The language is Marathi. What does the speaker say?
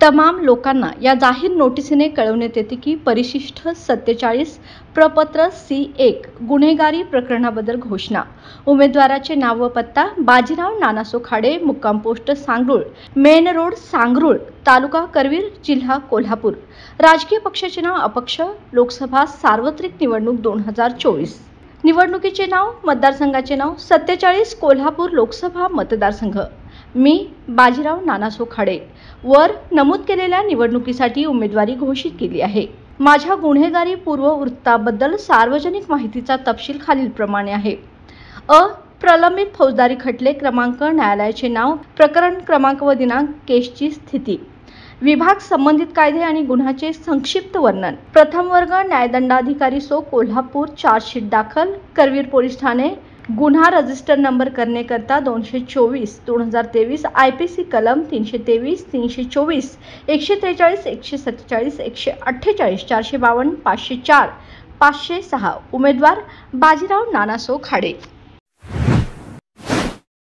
तमाम लोकांना या जाहीर नोटिसीने कळवण्यात येते की परिशिष्ट 47 प्रपत्र C1 गुन्हेगारी प्रकरणाबद्दल घोषणा। उमेदवाराचे नाव व पत्ता बाजीराव नानासो खाडे, मुक्काम पोस्ट सांगरुळ, मेन रोड सांगरुळ, तालुका करवीर, जिल्हा कोल्हापूर। राजकीय पक्षाचे नाव अपक्ष, लोकसभा सार्वत्रिक निवडणूक 2024। निवडणुकीचे नाव, मतदारसंघाचे नाव 47 कोल्हापूर लोकसभा मतदारसंघ। मी बाजीराव नानासो खाडे वर नमूद केलेल्या निवडणुकीसाठी उमेदवारी घोषित केली आहे। माझ्या गुन्हेगारी पूर्व वृत्ताबद्दल सार्वजनिक माहितीचा तपशील खालीलप्रमाणे आहे। प्रलंबित फौजदारी खटले क्रमांक, न्यायालयाचे नाव, प्रकरण क्रमांक व दिनांक, केसची स्थिती, विभाग, संबंधित कायदे आणि गुन्ह्याचे संक्षिप्त वर्णन। प्रथम वर्ग न्यायदंडाधिकारी सो कोल्हापूर, चार्जशीट दाखल करवीर पोलीस ठाणे, गुन्हा रजिस्टर नंबर करता 224/2023 IPC कलम 323, 324, 143, 147, 148, 452, 504, 506। उमेदवार बाजीराव नानासो खाडे।